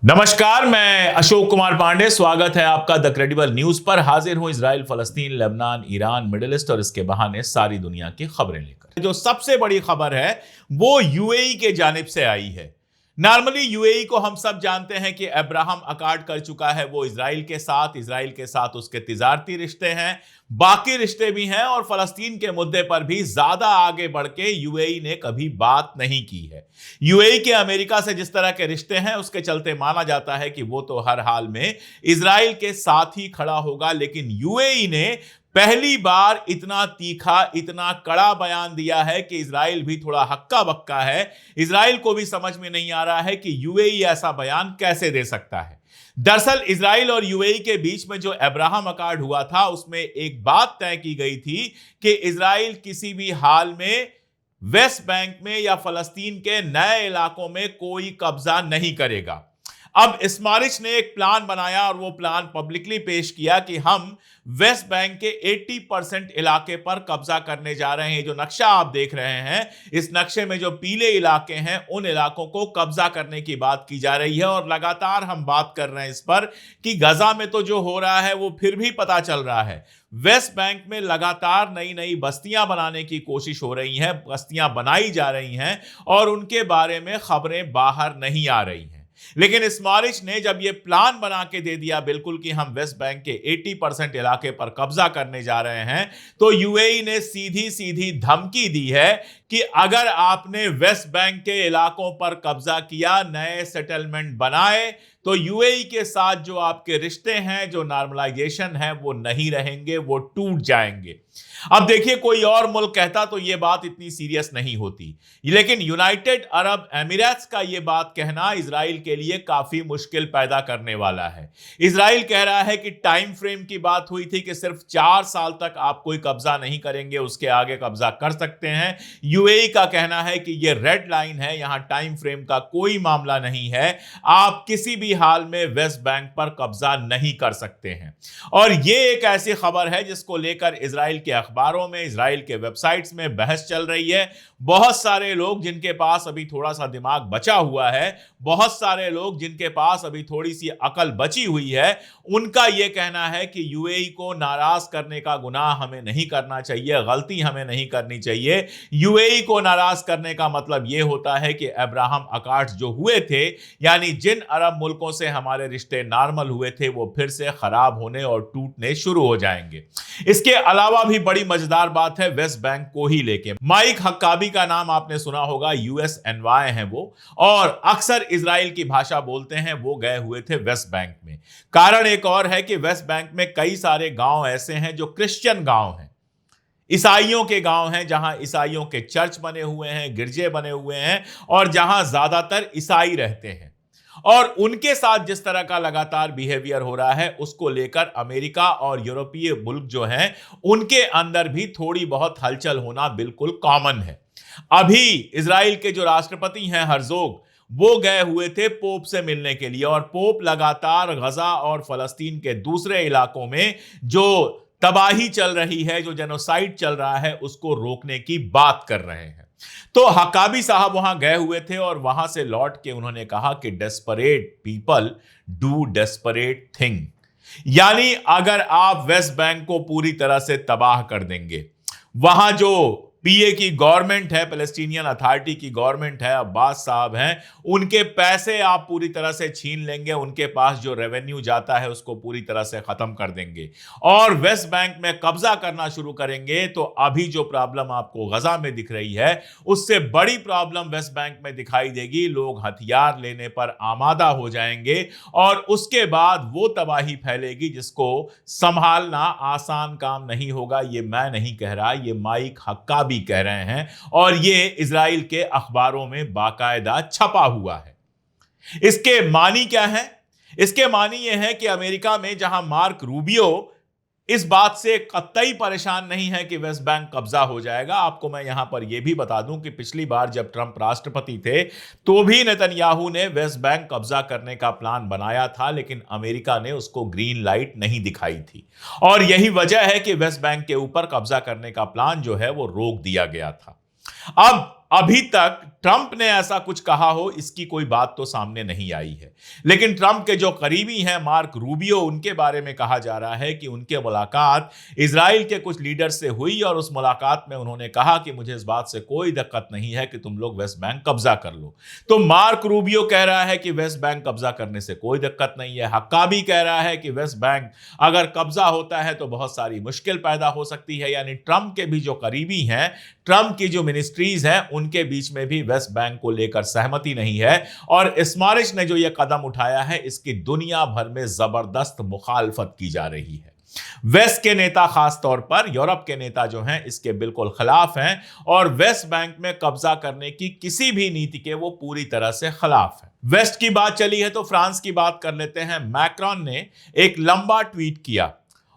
नमस्कार, मैं अशोक कुमार पांडे। स्वागत है आपका द क्रेडिबल न्यूज पर। हाजिर हूं इजराइल, फलस्तीन, लेबनान, ईरान, मिडिल ईस्ट और इसके बहाने सारी दुनिया की खबरें लेकर। जो सबसे बड़ी खबर है वो यूएई के जानिब से आई है। नॉर्मली यूएई को हम सब जानते हैं कि अब्राहम अकॉर्ड कर चुका है वो इजराइल के साथ उसके तिजारती रिश्ते हैं, बाकी रिश्ते भी हैं और फलस्तीन के मुद्दे पर भी ज्यादा आगे बढ़ के यूएई ने कभी बात नहीं की है। यूएई के अमेरिका से जिस तरह के रिश्ते हैं उसके चलते माना जाता है कि वो तो हर हाल में इजराइल के साथ ही खड़ा होगा, लेकिन यूएई ने पहली बार इतना तीखा, इतना कड़ा बयान दिया है कि इजराइल भी थोड़ा हक्का बक्का है। इजराइल को भी समझ में नहीं आ रहा है कि यूएई ऐसा बयान कैसे दे सकता है। दरअसल इजराइल और यूएई के बीच में जो अब्राहम अकॉर्ड हुआ था उसमें एक बात तय की गई थी कि इजराइल किसी भी हाल में वेस्ट बैंक में या फलस्तीन के नए इलाकों में कोई कब्जा नहीं करेगा। अब स्मोट्रिच ने एक प्लान बनाया और वो प्लान पब्लिकली पेश किया कि हम वेस्ट बैंक के 80% इलाके पर कब्जा करने जा रहे हैं। जो नक्शा आप देख रहे हैं, इस नक्शे में जो पीले इलाके हैं उन इलाकों को कब्जा करने की बात की जा रही है। और लगातार हम बात कर रहे हैं इस पर कि गजा में तो जो हो रहा है वो फिर भी पता चल रहा है। वेस्ट बैंक में लगातार नई नई बस्तियां बनाने की कोशिश हो रही हैं, बस्तियां बनाई जा रही हैं और उनके बारे में खबरें बाहर नहीं आ रही हैं। लेकिन स्मोट्रिच ने जब यह प्लान बना के दे दिया बिल्कुल कि हम वेस्ट बैंक के 80% इलाके पर कब्जा करने जा रहे हैं, तो यूएई ने सीधी सीधी धमकी दी है कि अगर आपने वेस्ट बैंक के इलाकों पर कब्जा किया, नए सेटलमेंट बनाए, तो यूएई के साथ जो आपके रिश्ते हैं, जो नॉर्मलाइजेशन है, वो नहीं रहेंगे, वो टूट जाएंगे। अब देखिए, कोई और मुल्क कहता तो यह बात इतनी सीरियस नहीं होती, लेकिन यूनाइटेड अरब एमिरेट्स का यह बात कहना इजराइल के लिए काफी मुश्किल पैदा करने वाला है। इजराइल कह रहा है कि टाइम फ्रेम की बात हुई थी कि सिर्फ 4 साल तक आप कोई कब्जा नहीं करेंगे, उसके आगे कब्जा कर सकते हैं। यूएई का कहना है कि यह रेड लाइन है, यहां टाइम फ्रेम का कोई मामला नहीं है, आप किसी भी हाल में वेस्ट बैंक पर कब्जा नहीं कर सकते हैं। और यह एक ऐसी खबर है जिसको लेकर इजराइल के अखबारों में, इजराइल के वेबसाइट्स में बहस चल रही है। बहुत सारे लोग जिनके पास अभी थोड़ा सा दिमाग बचा हुआ है, बहुत सारे लोग जिनके पास अभी थोड़ी सी अकल बची हुई है, उनका यह कहना है कि यूएई को नाराज करने का गुनाह हमें नहीं करना चाहिए, गलती हमें नहीं करनी चाहिए। यूएई को नाराज करने का मतलब यह होता है कि अब्राहम अकॉर्ड जो हुए थे, यानी जिन अरब मुल्कों से हमारे रिश्ते नॉर्मल हुए थे, वो फिर से खराब होने और टूटने शुरू हो जाएंगे। इसके अलावा भी बड़ी मजेदार बात है वेस्ट बैंक को ही लेके। माइक हक्काबी का नाम आपने सुना होगा, यूएस एनवाय हैं वो, और अक्सर इजराइल की भाषा बोलते हैं। वो गए हुए थे वेस्ट बैंक में। कारण एक और है कि वेस्ट बैंक में कई सारे गांव ऐसे हैं जो क्रिश्चियन गांव हैं, ईसाइयों के गांव हैं, जहां ईसाइयों के चर्च बने हुए हैं, गिरजे बने हुए हैं और जहां ज्यादातर ईसाई रहते हैं। और उनके साथ जिस तरह का लगातार बिहेवियर हो रहा है, उसको लेकर अमेरिका और यूरोपीय मुल्क जो हैं, उनके अंदर भी थोड़ी बहुत हलचल होना बिल्कुल कॉमन है। अभी इजराइल के जो राष्ट्रपति हैं हर्जोग, वो गए हुए थे पोप से मिलने के लिए और पोप लगातार गजा और फलस्तीन के दूसरे इलाकों में जो तबाही चल रही है, जो जेनोसाइड चल रहा है, उसको रोकने की बात कर रहे हैं। तो हक्काबी साहब वहां गए हुए थे और वहां से लौट के उन्होंने कहा कि desperate people do desperate thing, यानी अगर आप वेस्ट बैंक को पूरी तरह से तबाह कर देंगे, वहां जो पीए की गवर्नमेंट है, पैलेस्टीनियन अथॉरिटी की गवर्नमेंट है, अब्बास साहब हैं, उनके पैसे आप पूरी तरह से छीन लेंगे, उनके पास जो रेवेन्यू जाता है उसको पूरी तरह से खत्म कर देंगे और वेस्ट बैंक में कब्जा करना शुरू करेंगे। तो अभी जो प्रॉब्लम आपको गजा में दिख रही है, उससे बड़ी प्रॉब्लम वेस्ट बैंक में दिखाई देगी। लोग हथियार लेने पर आमादा हो जाएंगे और उसके बाद वो तबाही फैलेगी जिसको संभालना आसान काम नहीं होगा। ये मैं नहीं कह रहा, ये माइक हक्काबी कह रहे हैं और ये इजराइल के अखबारों में बाकायदा छपा हुआ है। इसके मानी क्या है? इसके मानी यह है कि अमेरिका में जहां मार्क रूबियो इस बात से कतई परेशान नहीं है कि वेस्ट बैंक कब्जा हो जाएगा। आपको मैं यहां पर यह भी बता दूं कि पिछली बार जब ट्रंप राष्ट्रपति थे तो भी नेतन्याहू ने वेस्ट बैंक कब्जा करने का प्लान बनाया था, लेकिन अमेरिका ने उसको ग्रीन लाइट नहीं दिखाई थी और यही वजह है कि वेस्ट बैंक के ऊपर कब्जा करने का प्लान जो है वो रोक दिया गया था। अब अभी तक ट्रंप ने ऐसा कुछ कहा हो इसकी कोई बात तो सामने नहीं आई है, लेकिन ट्रंप के जो करीबी हैं मार्क रूबियो, उनके बारे में कहा जा रहा है कि उनके मुलाकात इजराइल के कुछ लीडर से हुई और उस मुलाकात में उन्होंने कहा कि मुझे इस बात से कोई दिक्कत नहीं है कि तुम लोग वेस्ट बैंक कब्जा कर लो। तो मार्क रूबियो कह रहा है कि वेस्ट बैंक कब्जा करने से कोई दिक्कत नहीं है। हक्काबी कह रहा है कि वेस्ट बैंक अगर कब्जा होता है तो बहुत सारी मुश्किल पैदा हो सकती है। यानी ट्रंप के भी जो करीबी हैं, ट्रंप की जो मिनिस्ट्रीज हैं, उनके बीच में भी वेस्ट बैंक को लेकर सहमति नहीं है। और स्मॉरिश ने जो यह कदम उठाया है इसकी दुनिया भर में जबरदस्त मुखालफत की जा रही है। वेस्ट के नेता, खास तौर पर यूरोप के नेता जो हैं, इसके बिल्कुल खिलाफ हैं और वेस्ट बैंक में कब्जा करने की किसी भी नीति के वो पूरी तरह से खिलाफ हैं। वेस्ट की बात चली है तो फ्रांस की बात कर लेते हैं। मैक्रोन ने एक लंबा ट्वीट किया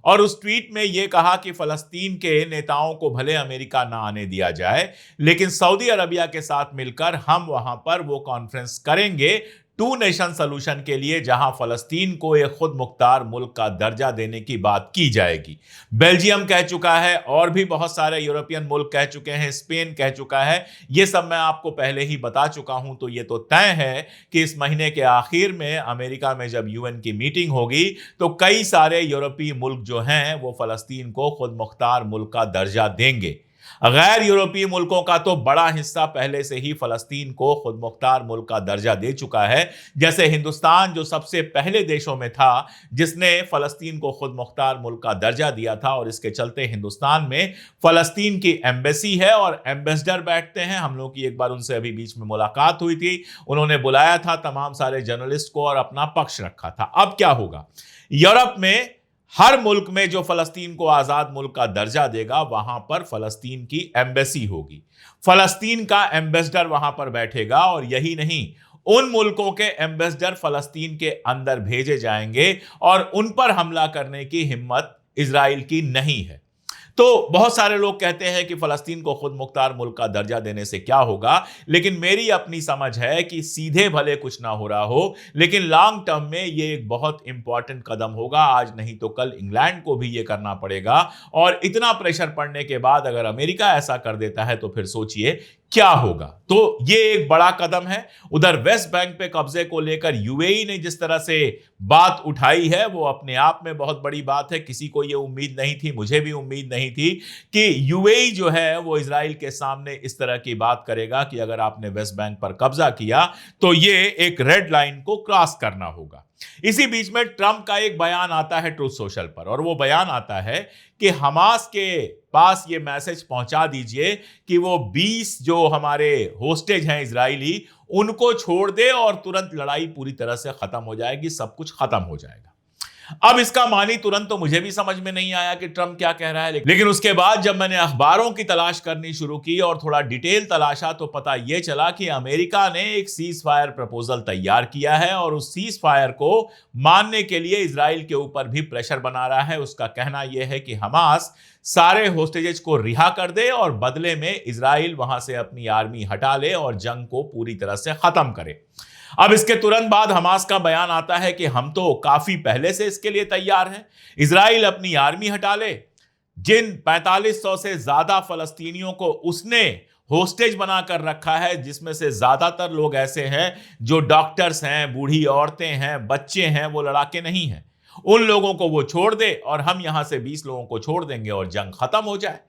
और उस ट्वीट में यह कहा कि फलस्तीन के नेताओं को भले अमेरिका ना आने दिया जाए, लेकिन सऊदी अरबिया के साथ मिलकर हम वहां पर वो कॉन्फ्रेंस करेंगे टू नेशन सोल्यूशन के लिए, जहां फलस्तीन को एक खुद मुख्तार मुल्क का दर्जा देने की बात की जाएगी। बेल्जियम कह चुका है और भी बहुत सारे यूरोपियन मुल्क कह चुके हैं, स्पेन कह चुका है। ये सब मैं आपको पहले ही बता चुका हूं। तो ये तो तय है कि इस महीने के आखिर में अमेरिका में जब यूएन की मीटिंग होगी तो कई सारे यूरोपीय मुल्क जो हैं वो फलस्तीन को खुद मुख्तार मुल्क का दर्जा देंगे। गैर यूरोपीय मुल्कों का तो बड़ा हिस्सा पहले से ही फलस्तीन को खुद मुख्तार मुल्क का दर्जा दे चुका है। जैसे हिंदुस्तान जो सबसे पहले देशों में था जिसने फलस्तीन को खुद मुख्तार मुल्क का दर्जा दिया था, और इसके चलते हिंदुस्तान में फलस्तीन की एम्बेसी है और एम्बेसडर बैठते हैं। हम लोग की एक बार उनसे अभी बीच में मुलाकात हुई थी, उन्होंने बुलाया था तमाम सारे जर्नलिस्ट को और अपना पक्ष रखा था। अब क्या होगा, यूरोप में हर मुल्क में जो फलस्तीन को आजाद मुल्क का दर्जा देगा वहां पर फलस्तीन की एम्बेसी होगी, फलस्तीन का एम्बेसडर वहां पर बैठेगा। और यही नहीं, उन मुल्कों के एम्बेसडर फलस्तीन के अंदर भेजे जाएंगे और उन पर हमला करने की हिम्मत इजराइल की नहीं है। तो बहुत सारे लोग कहते हैं कि फलस्तीन को खुद मुख्तार मुल्क का दर्जा देने से क्या होगा, लेकिन मेरी अपनी समझ है कि सीधे भले कुछ ना हो रहा हो, लेकिन लॉन्ग टर्म में ये एक बहुत इंपॉर्टेंट कदम होगा। आज नहीं तो कल इंग्लैंड को भी ये करना पड़ेगा, और इतना प्रेशर पड़ने के बाद अगर अमेरिका ऐसा कर देता है तो फिर सोचिए क्या होगा। तो ये एक बड़ा कदम है। उधर वेस्ट बैंक पे कब्जे को लेकर यूएई ने जिस तरह से बात उठाई है वो अपने आप में बहुत बड़ी बात है। किसी को ये उम्मीद नहीं थी, मुझे भी उम्मीद नहीं थी कि यूएई जो है वो इजराइल के सामने इस तरह की बात करेगा कि अगर आपने वेस्ट बैंक पर कब्जा किया तो ये एक रेड लाइन को क्रॉस करना होगा। इसी बीच में ट्रंप का एक बयान आता है ट्रूथ सोशल पर, और वो बयान आता है कि हमास के पास ये मैसेज पहुंचा दीजिए कि वो 20 जो हमारे होस्टेज हैं इजरायली, उनको छोड़ दे और तुरंत लड़ाई पूरी तरह से खत्म हो जाएगी, सब कुछ खत्म हो जाएगा। अब इसका मानी तुरंत तो मुझे भी समझ में नहीं आया कि ट्रंप क्या कह रहा है, लेकिन उसके बाद जब मैंने अखबारों की तलाश करनी शुरू की और थोड़ा डिटेल तलाशा तो पता यह चला कि अमेरिका ने एक सीज फायर प्रपोजल तैयार किया है और उस सीज फायर को मानने के लिए इजराइल के ऊपर भी प्रेशर बना रहा है। उसका कहना यह है कि हमास सारे होस्टेजेस को रिहा कर दे और बदले में इजराइल वहां से अपनी आर्मी हटा ले और जंग को पूरी तरह से खत्म करे। अब इसके तुरंत बाद हमास का बयान आता है कि हम तो काफी पहले से इसके लिए तैयार हैं, इजराइल अपनी आर्मी हटा ले। जिन 4500 से ज्यादा फलस्तीनियों को उसने होस्टेज बनाकर रखा है, जिसमें से ज्यादातर लोग ऐसे हैं जो डॉक्टर्स हैं, बूढ़ी औरतें हैं, बच्चे हैं, वो लड़ाके नहीं हैं, उन लोगों को वो छोड़ दे और हम यहां से 20 लोगों को छोड़ देंगे और जंग खत्म हो जाए।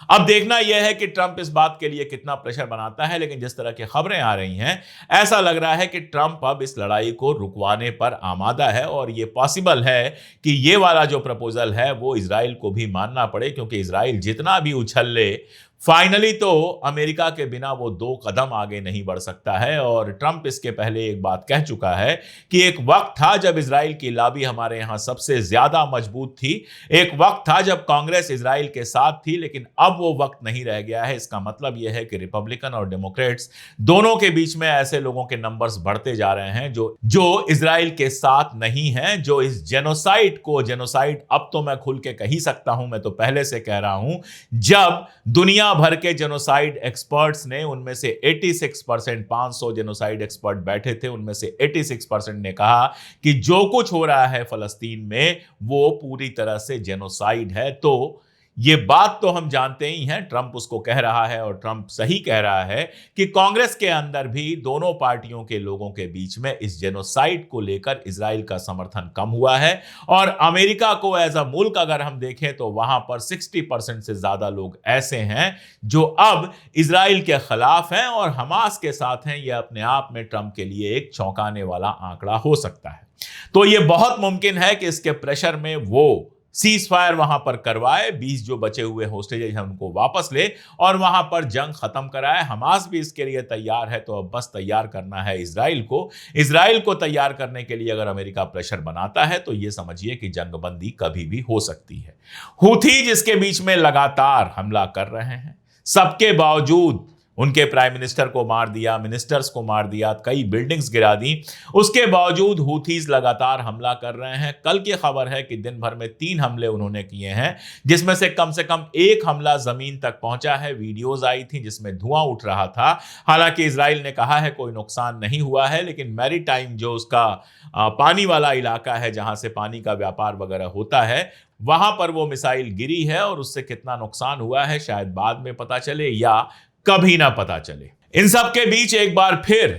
अब देखना यह है कि ट्रंप इस बात के लिए कितना प्रेशर बनाता है, लेकिन जिस तरह की खबरें आ रही हैं ऐसा लग रहा है कि ट्रंप अब इस लड़ाई को रुकवाने पर आमादा है और यह पॉसिबल है कि ये वाला जो प्रपोजल है वो इजराइल को भी मानना पड़े, क्योंकि इजराइल जितना भी उछल ले फाइनली तो अमेरिका के बिना वो 2 कदम आगे नहीं बढ़ सकता है। और ट्रंप इसके पहले एक बात कह चुका है कि एक वक्त था जब इजराइल की लॉबी हमारे यहां सबसे ज्यादा मजबूत थी, एक वक्त था जब कांग्रेस इजराइल के साथ थी, लेकिन अब वो वक्त नहीं रह गया है। इसका मतलब यह है कि रिपब्लिकन और डेमोक्रेट्स दोनों के बीच में ऐसे लोगों के नंबर्स बढ़ते जा रहे हैं जो इजराइल के साथ नहीं हैं, जो इस जेनोसाइड अब तो मैं खुल के कह ही सकता हूं, मैं तो पहले से कह रहा हूं, जब दुनिया भर के जेनोसाइड एक्सपर्ट्स ने, उनमें से 86%, 500 जेनोसाइड एक्सपर्ट बैठे थे, उनमें से 86% ने कहा कि जो कुछ हो रहा है फलस्तीन में वो पूरी तरह से जेनोसाइड है। तो ये बात तो हम जानते ही हैं, ट्रंप उसको कह रहा है और ट्रंप सही कह रहा है कि कांग्रेस के अंदर भी दोनों पार्टियों के लोगों के बीच में इस जेनोसाइड को लेकर इजराइल का समर्थन कम हुआ है। और अमेरिका को एज अ मुल्क अगर हम देखें तो वहां पर 60% से ज्यादा लोग ऐसे हैं जो अब इजराइल के खिलाफ हैं और हमास के साथ हैं। यह अपने आप में ट्रंप के लिए एक चौंकाने वाला आंकड़ा हो सकता है। तो यह बहुत मुमकिन है कि इसके प्रेशर में वो सीज फायर वहां पर करवाए, 20 जो बचे हुए होस्टेजेस हैं उनको वापस ले और वहां पर जंग खत्म कराए। हमास भी इसके लिए तैयार है, तो अब बस तैयार करना है इजराइल को। इजराइल को तैयार करने के लिए अगर अमेरिका प्रेशर बनाता है तो यह समझिए कि जंगबंदी कभी भी हो सकती है। हूथी जिसके बीच में लगातार हमला कर रहे हैं, सबके बावजूद उनके प्राइम मिनिस्टर को मार दिया, मिनिस्टर्स को मार दिया, कई बिल्डिंग्स गिरा दी, उसके बावजूद हूथीज लगातार हमला कर रहे हैं। कल की खबर है कि दिन भर में 3 हमले उन्होंने किए हैं, जिसमें से कम 1 हमला जमीन तक पहुंचा है। वीडियोस आई थी जिसमें धुआं उठ रहा था। हालांकि इजराइल ने कहा है कोई नुकसान नहीं हुआ है, लेकिन मैरीटाइम जो उसका पानी वाला इलाका है जहां से पानी का व्यापार वगैरह होता है, वहां पर वो मिसाइल गिरी है और उससे कितना नुकसान हुआ है शायद बाद में पता चले या कभी ना पता चले। इन सब के बीच एक बार फिर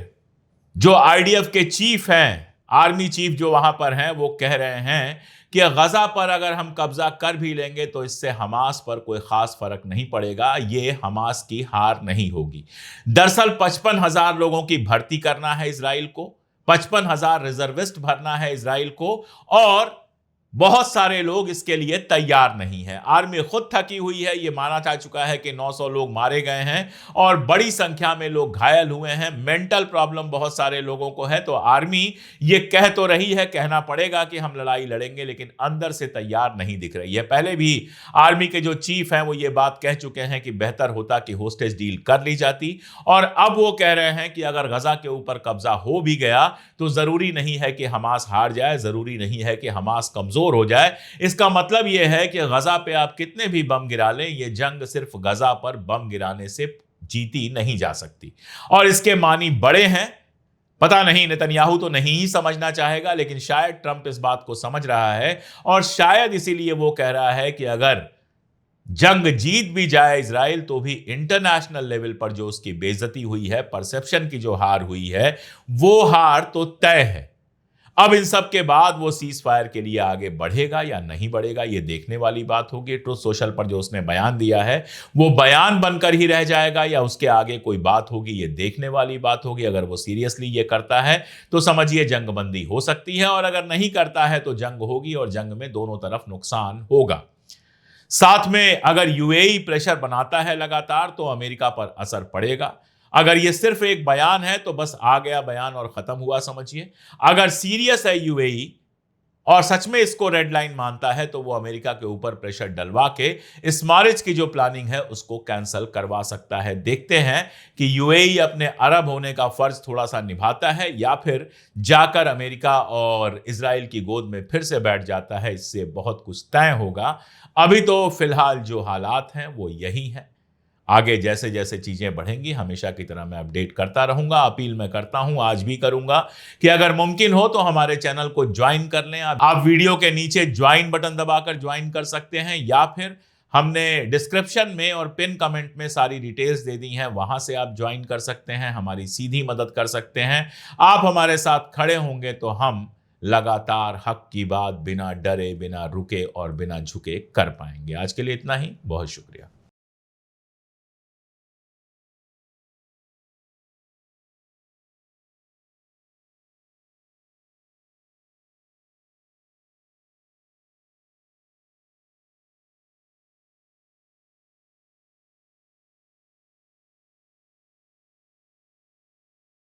जो आईडीएफ के चीफ हैं, आर्मी चीफ जो वहां पर हैं, वो कह रहे हैं कि गजा पर अगर हम कब्जा कर भी लेंगे तो इससे हमास पर कोई खास फर्क नहीं पड़ेगा, ये हमास की हार नहीं होगी। दरअसल 55,000 लोगों की भर्ती करना है इजराइल को, 55,000 रिजर्विस्ट भरना है इजराइल को, और बहुत सारे लोग इसके लिए तैयार नहीं है। आर्मी खुद थकी हुई है, यह माना जा चुका है कि 900 लोग मारे गए हैं और बड़ी संख्या में लोग घायल हुए हैं। मेंटल प्रॉब्लम बहुत सारे लोगों को है। तो आर्मी ये कह तो रही है, कहना पड़ेगा कि हम लड़ाई लड़ेंगे, लेकिन अंदर से तैयार नहीं दिख रही है। पहले भी आर्मी के जो चीफ हैं वो ये बात कह चुके हैं कि बेहतर होता कि होस्टेज डील कर ली जाती, और अब वो कह रहे हैं कि अगर गजा के ऊपर कब्जा हो भी गया तो जरूरी नहीं है कि हमास हार जाए, जरूरी नहीं है कि हमास कमजोर हो जाए। इसका मतलब यह है कि गजा पे आप कितने भी बम गिरा लें, यह जंग सिर्फ गजा पर बम गिराने से जीती नहीं जा सकती। और इसके मानी बड़े हैं। पता नहीं, नेतन्याहू तो नहीं ही समझना चाहेगा, लेकिन शायद ट्रंप इस बात को समझ रहा है और शायद इसीलिए वो कह रहा है कि अगर जंग जीत भी जाए इजराइल तो भी इंटरनेशनल लेवल पर जो उसकी बेइज्जती हुई है, परसेप्शन की जो हार हुई है, वो हार तो तय है। अब इन सब के बाद वो सीज फायर के लिए आगे बढ़ेगा या नहीं बढ़ेगा, ये देखने वाली बात होगी। ट्रुथ सोशल पर जो उसने बयान दिया है वो बयान बनकर ही रह जाएगा या उसके आगे कोई बात होगी, ये देखने वाली बात होगी। अगर वो सीरियसली ये करता है तो समझिए जंगबंदी हो सकती है, और अगर नहीं करता है तो जंग होगी और जंग में दोनों तरफ नुकसान होगा। साथ में अगर यूएई प्रेशर बनाता है लगातार तो अमेरिका पर असर पड़ेगा। अगर ये सिर्फ एक बयान है तो बस आ गया बयान और खत्म हुआ समझिए। अगर सीरियस है यूएई और सच में इसको रेड लाइन मानता है तो वो अमेरिका के ऊपर प्रेशर डलवा के इस मार्च की जो प्लानिंग है उसको कैंसिल करवा सकता है। देखते हैं कि यूएई अपने अरब होने का फर्ज थोड़ा सा निभाता है या फिर जाकर अमेरिका और इजराइल की गोद में फिर से बैठ जाता है। इससे बहुत कुछ तय होगा। अभी तो फिलहाल जो हालात हैं वो यही हैं। आगे जैसे जैसे चीजें बढ़ेंगी हमेशा की तरह मैं अपडेट करता रहूंगा। अपील मैं करता हूं, आज भी करूंगा, कि अगर मुमकिन हो तो हमारे चैनल को ज्वाइन कर लें। आप वीडियो के नीचे ज्वाइन बटन दबाकर ज्वाइन कर सकते हैं, या फिर हमने डिस्क्रिप्शन में और पिन कमेंट में सारी डिटेल्स दे दी हैं, वहां से आप ज्वाइन कर सकते हैं, हमारी सीधी मदद कर सकते हैं। आप हमारे साथ खड़े होंगे तो हम लगातार हक की बात बिना डरे, बिना रुके और बिना झुके कर पाएंगे। आज के लिए इतना ही, बहुत शुक्रिया।